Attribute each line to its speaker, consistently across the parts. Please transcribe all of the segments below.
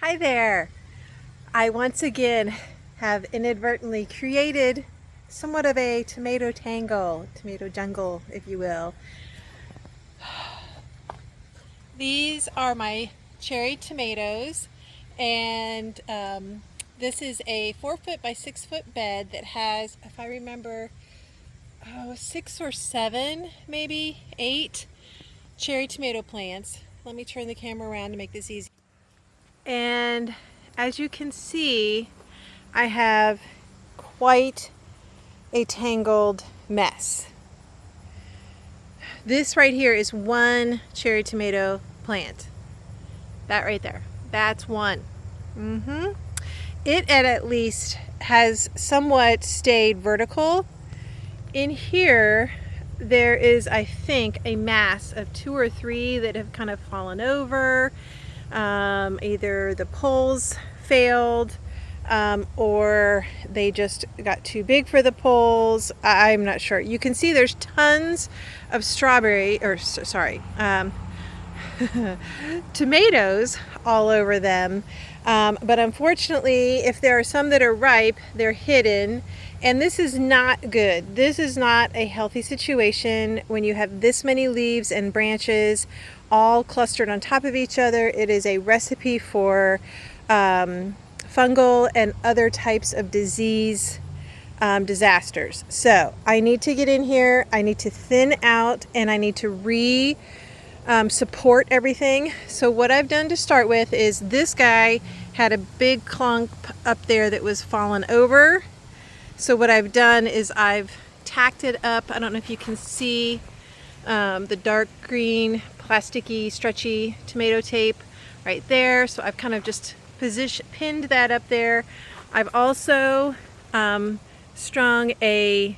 Speaker 1: Hi there! I once again have inadvertently created somewhat of a tomato jungle, if you will. These are my cherry tomatoes, and this is a 4-foot by 6-foot bed that has, if I remember, 6 or 7, maybe 8 cherry tomato plants. Let me turn the camera around to make this easy. And as you can see, I have quite a tangled mess. This right here is one cherry tomato plant. That right there, that's one. It at least has somewhat stayed vertical. In here, there is, I think, a mass of 2 or 3 that have kind of fallen over. Either the poles failed or they just got too big for the poles. I'm not sure. You can see there's tons of tomatoes all over them. But unfortunately, if there are some that are ripe, they're hidden. And this is not good. This is not a healthy situation when you have this many leaves and branches all clustered on top of each other. It is a recipe for fungal and other types of disease disasters. So I need to get in here, I need to thin out, and I need to support everything. So what I've done to start with is this guy had a big clump up there that was fallen over. So what I've done is I've tacked it up. I don't know if you can see the dark green, plasticky, stretchy tomato tape right there. So I've kind of just pinned that up there. I've also strung a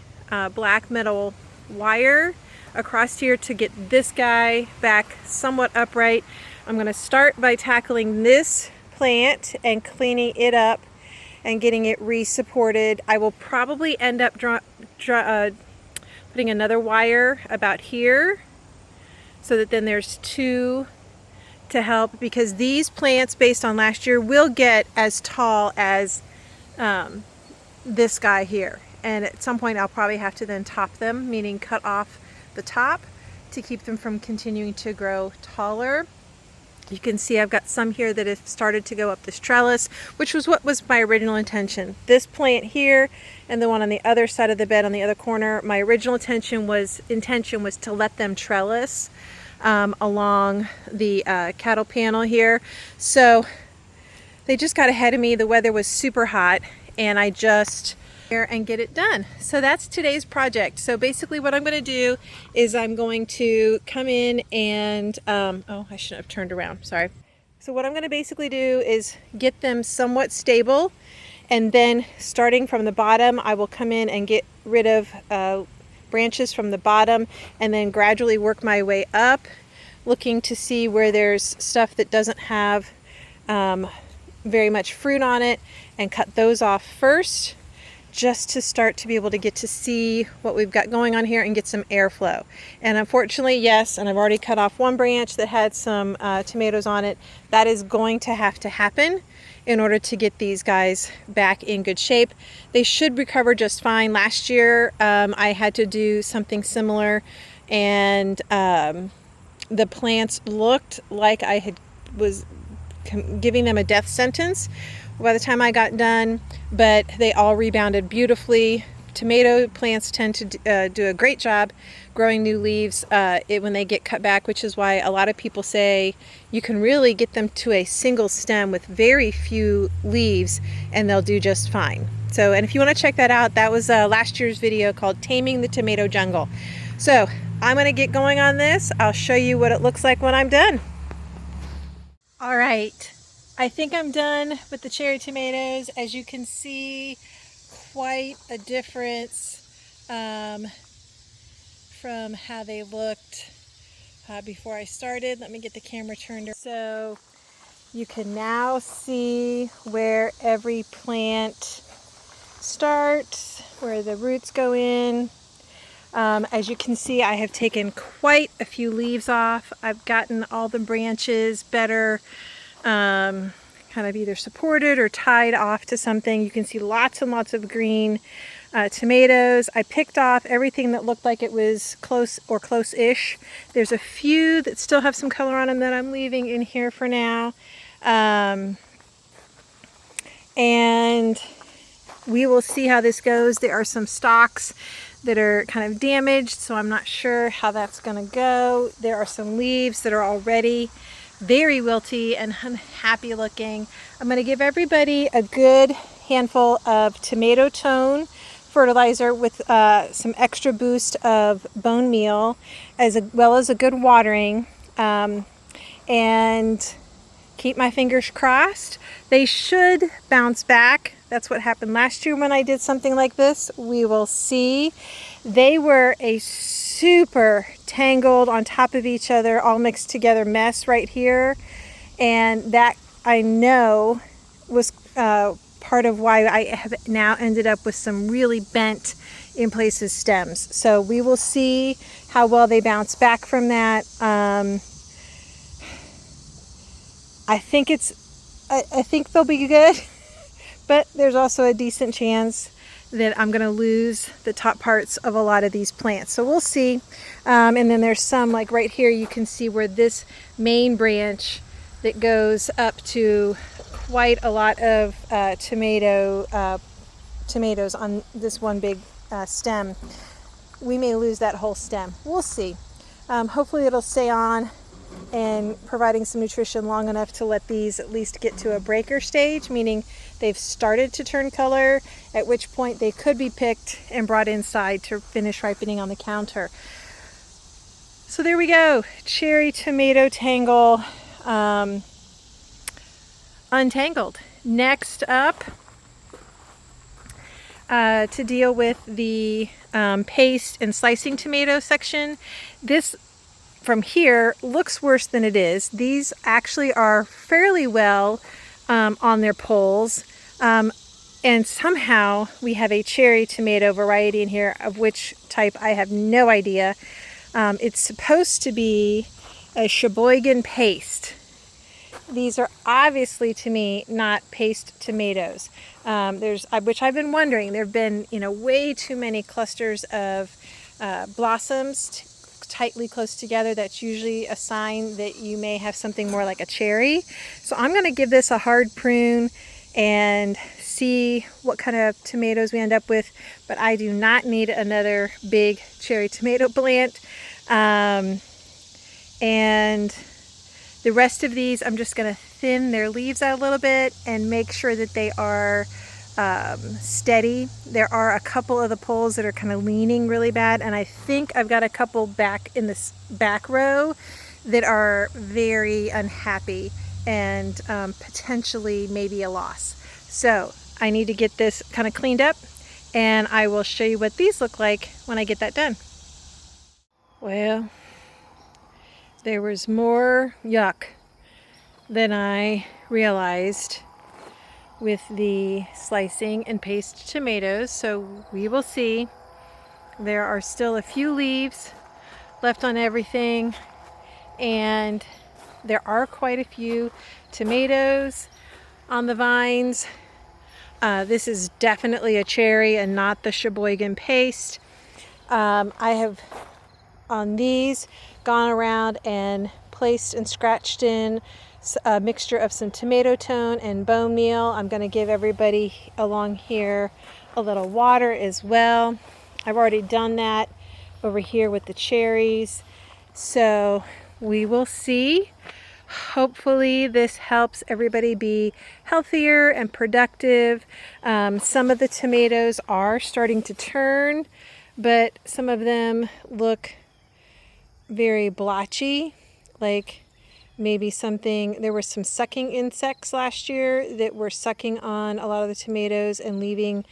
Speaker 1: black metal wire across here to get this guy back somewhat upright. I'm going to start by tackling this plant and cleaning it up and getting it re-supported. I will probably end up putting another wire about here so that then there's 2 to help, because these plants, based on last year, will get as tall as this guy here. And at some point I'll probably have to then top them, meaning cut off the top to keep them from continuing to grow taller. You can see I've got some here that have started to go up this trellis, which was what was my original intention. This plant here and the one on the other side of the bed on the other corner, my original intention was to let them trellis along the cattle panel here. So they just got ahead of me. The weather was super hot and I just and get it done. So that's today's project. So basically what I'm going to do is I'm going to come in and oh, I shouldn't have turned around, sorry. So what I'm going to basically do is get them somewhat stable, and then starting from the bottom I will come in and get rid of branches from the bottom and then gradually work my way up, looking to see where there's stuff that doesn't have very much fruit on it, and cut those off first, just to start to be able to get to see what we've got going on here and get some airflow. And unfortunately, yes, and I've already cut off one branch that had some tomatoes on it. That is going to have to happen in order to get these guys back in good shape. They should recover just fine. Last year, I had to do something similar, and the plants looked like I was giving them a death sentence by the time I got done, but they all rebounded beautifully. Tomato plants tend to do a great job growing new leaves when they get cut back, which is why a lot of people say you can really get them to a single stem with very few leaves and they'll do just fine. So, and if you want to check that out, that was last year's video called Taming the Tomato Jungle. So I'm going to get going on this. I'll show you what it looks like when I'm done. All right. I think I'm done with the cherry tomatoes. As you can see, quite a difference from how they looked before I started. Let me get the camera turned around. So you can now see where every plant starts, where the roots go in. As you can see, I have taken quite a few leaves off. I've gotten all the branches better, kind kind of either supported or tied off to something. You can see lots and lots of green tomatoes. I picked off everything that looked like it was close or close-ish. There's a few that still have some color on them that I'm leaving in here for now. And we will see how this goes. There are some stalks that are kind of damaged, so I'm not sure how that's going to go. There are some leaves that are already very wilty and unhappy looking. I'm going to give everybody a good handful of tomato tone fertilizer with some extra boost of bone meal, as well as a good watering, and keep my fingers crossed. They should bounce back. That's what happened last year when I did something like this. We will see. They were a super tangled on top of each other, all mixed together mess right here. And that, I know, was part of why I have now ended up with some really bent in places stems. So we will see how well they bounce back from that. I think they'll be good, but there's also a decent chance that I'm going to lose the top parts of a lot of these plants. So we'll see. And then there's some, like right here, you can see where this main branch that goes up to quite a lot of tomatoes on this one big stem. We may lose that whole stem. We'll see. Hopefully it'll stay on and providing some nutrition long enough to let these at least get to a breaker stage, meaning they've started to turn color, at which point they could be picked and brought inside to finish ripening on the counter. So there we go, cherry tomato tangle untangled. Next up, to deal with the paste and slicing tomato section. This from here looks worse than it is. These actually are fairly well on their poles. And somehow we have a cherry tomato variety in here, of which type I have no idea. It's supposed to be a Sheboygan paste. These are obviously, to me, not paste tomatoes. Which I've been wondering. There have been, way too many clusters of blossoms tightly close together. That's usually a sign that you may have something more like a cherry. So I'm going to give this a hard prune and see what kind of tomatoes we end up with. But I do not need another big cherry tomato plant. And the rest of these, I'm just going to thin their leaves out a little bit and make sure that they are steady. There are a couple of the poles that are kind of leaning really bad, and I think I've got a couple back in this back row that are very unhappy and potentially maybe a loss. So I need to get this kind of cleaned up, and I will show you what these look like when I get that done. Well, there was more yuck than I realized with the slicing and paste tomatoes, so we will see. There are still a few leaves left on everything, and there are quite a few tomatoes on the vines. This is definitely a cherry and not the Sheboygan paste. I have on these gone around and placed and scratched in a mixture of some tomato tone and bone meal. I'm going to give everybody along here a little water as well. I've already done that over here with the cherries. So we will see. Hopefully this helps everybody be healthier and productive. Some of the tomatoes are starting to turn, but some of them look very blotchy, like maybe there were some sucking insects last year that were sucking on a lot of the tomatoes and leaving,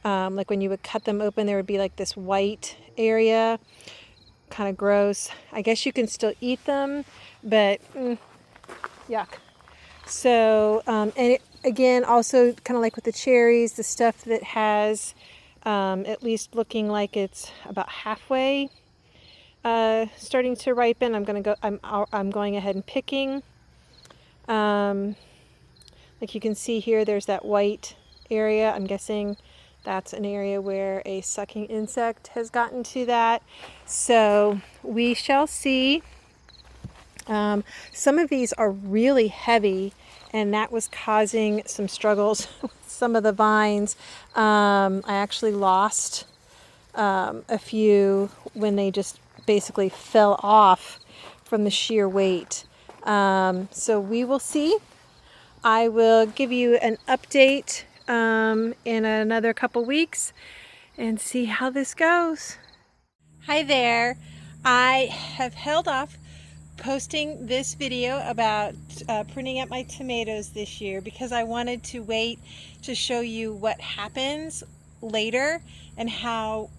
Speaker 1: like when you would cut them open, there would be like this white area. Kind of gross. I guess you can still eat them, but yuck. So, and again, also kind of like with the cherries, the stuff that has at least looking like it's about halfway starting to ripen. I'm going ahead and picking. Like you can see here, there's that white area. I'm guessing that's an area where a sucking insect has gotten to that. So we shall see. Some of these are really heavy, and that was causing some struggles with some of the vines. I actually lost a few when they just basically fell off from the sheer weight. So we will see. I will give you an update in another couple weeks and see how this goes. Hi there. I have held off posting this video about pruning up my tomatoes this year because I wanted to wait to show you what happens later and how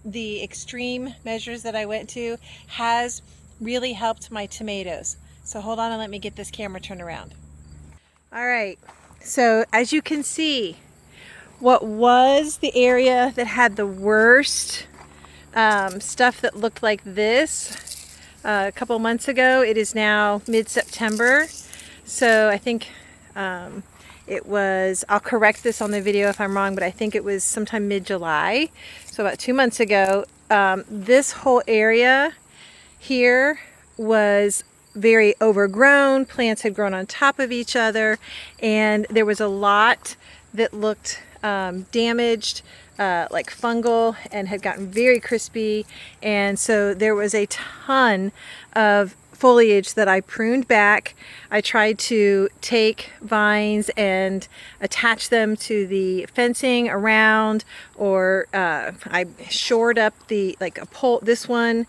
Speaker 1: the extreme measures that I went to has really helped my tomatoes. So hold on and let me get this camera turned around. All right, so as you can see, what was the area that had the worst stuff that looked like this a couple months ago, it is now mid-September. So I think it was, I'll correct this on the video if I'm wrong, but I think it was sometime mid-July, so about 2 months ago. This whole area here was very overgrown. Plants had grown on top of each other, and there was a lot that looked damaged, like fungal, and had gotten very crispy. And so there was a ton of foliage that I pruned back. I tried to take vines and attach them to the fencing around, or I shored up the, like a pole. This one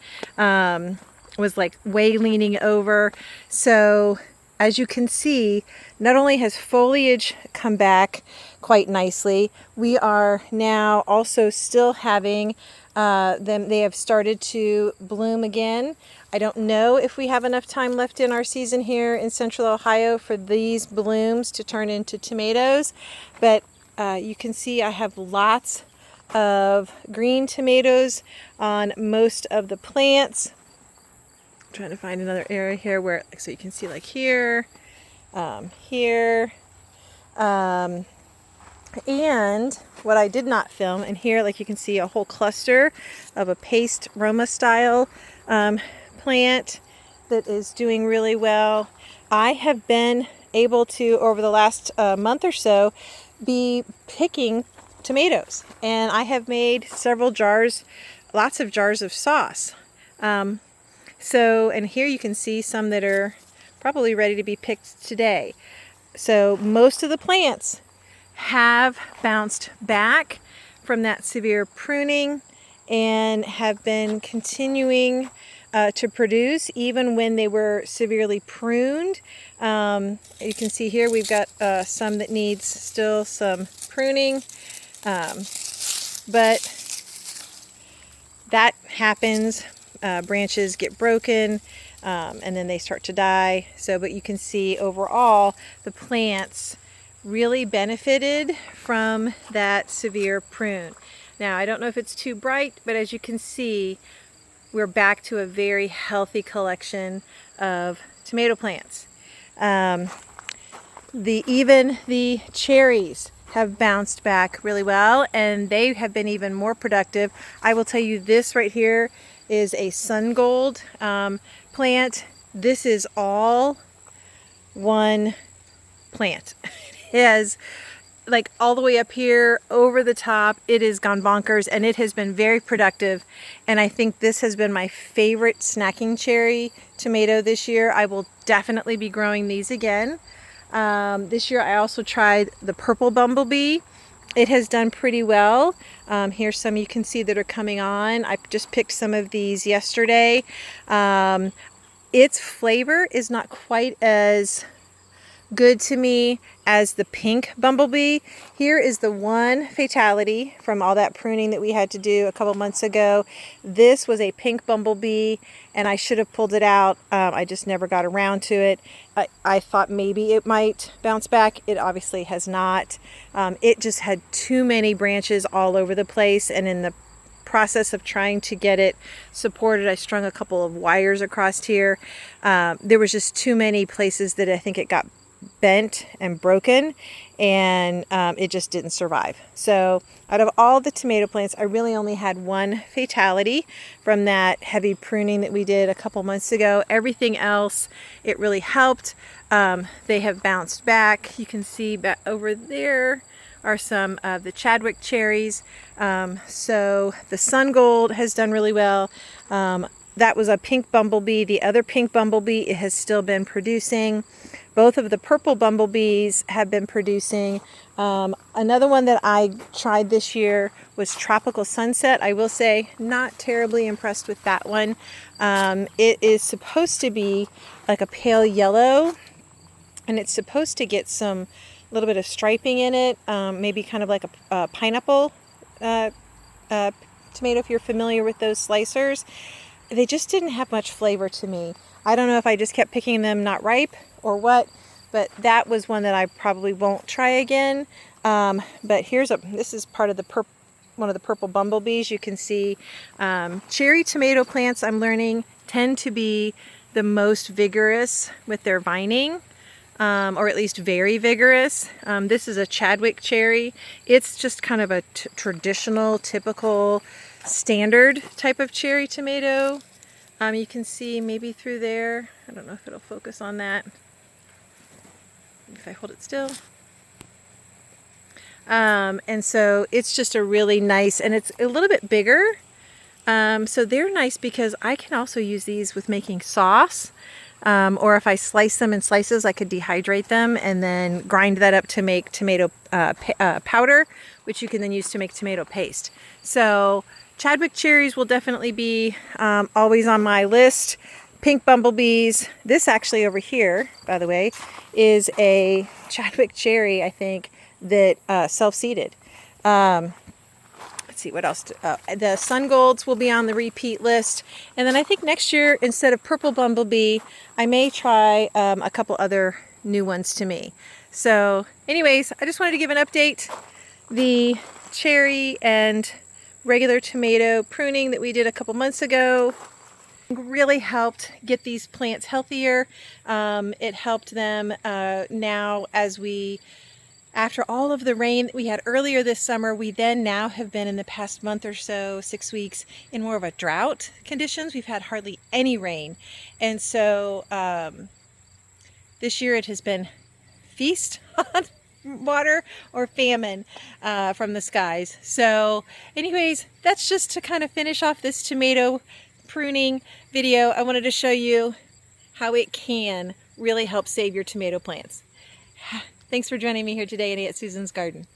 Speaker 1: was like way leaning over. So as you can see, not only has foliage come back quite nicely, we are now also still having them, they have started to bloom again. I don't know if we have enough time left in our season here in Central Ohio for these blooms to turn into tomatoes, but you can see I have lots of green tomatoes on most of the plants. I'm trying to find another area here where, so you can see like here, here, and what I did not film, and here, like you can see a whole cluster of a paste Roma style plant that is doing really well. I have been able to, over the last month or so, be picking tomatoes, and I have made several jars, lots of jars of sauce. So, and here you can see some that are probably ready to be picked today. So most of the plants have bounced back from that severe pruning and have been continuing to produce even when they were severely pruned. You can see here we've got some that needs still some pruning, but that happens. Branches get broken and then they start to die. So, but you can see overall the plants really benefited from that severe prune. Now, I don't know if it's too bright, but as you can see, we're back to a very healthy collection of tomato plants. Even the cherries have bounced back really well, and they have been even more productive. I will tell you, this right here is a sun gold plant. This is all one plant. It has, like, all the way up here over the top, it has gone bonkers, and it has been very productive. And I think this has been my favorite snacking cherry tomato this year. I will definitely be growing these again. This year I also tried the purple bumblebee. It has done pretty well. Here's some you can see that are coming on. I just picked some of these yesterday. Its flavor is not quite as good to me as the pink bumblebee. Here is the one fatality from all that pruning that we had to do a couple months ago. This was a pink bumblebee, and I should have pulled it out. I just never got around to it. I thought maybe it might bounce back. It obviously has not. It just had too many branches all over the place, and in the process of trying to get it supported, I strung a couple of wires across here. There was just too many places that I think it got bent and broken, and it just didn't survive. So out of all the tomato plants, I really only had one fatality from that heavy pruning that we did a couple months ago. Everything else, it really helped. They have bounced back. You can see back over there are some of the Chadwick cherries. So the Sun Gold has done really well. That was a pink bumblebee. The other pink bumblebee, it has still been producing. Both of the purple bumblebees have been producing. Another one that I tried this year was Tropical Sunset. I will say, not terribly impressed with that one. It is supposed to be like a pale yellow, and it's supposed to get some little bit of striping in it, maybe kind of like a pineapple tomato, if you're familiar with those slicers. They just didn't have much flavor to me. I don't know if I just kept picking them not ripe or what, but that was one that I probably won't try again. But this is part of the one of the purple bumblebees. You can see cherry tomato plants, I'm learning, tend to be the most vigorous with their vining. Or at least very vigorous. This is a Chadwick cherry. It's just kind of a traditional, typical, standard type of cherry tomato. You can see maybe through there. I don't know if it'll focus on that. If I hold it still. And so it's just a really nice, and it's a little bit bigger. So they're nice because I can also use these with making sauce. Or if I slice them in slices, I could dehydrate them and then grind that up to make tomato powder, which you can then use to make tomato paste. So Chadwick cherries will definitely be always on my list. Pink bumblebees. This actually over here, by the way, is a Chadwick cherry, I think, that self-seeded. Let's see what else. The Sun Golds will be on the repeat list. And then I think next year, instead of purple bumblebee, I may try a couple other new ones to me. So anyways, I just wanted to give an update. The cherry and regular tomato pruning that we did a couple months ago really helped get these plants healthier. It helped them now after all of the rain that we had earlier this summer, we then now have been in the past month or so, 6 weeks, in more of a drought conditions. We've had hardly any rain. And so this year it has been feast on water or famine from the skies. So anyways, that's just to kind of finish off this tomato pruning video. I wanted to show you how it can really help save your tomato plants. Thanks for joining me here today at Susan's Garden.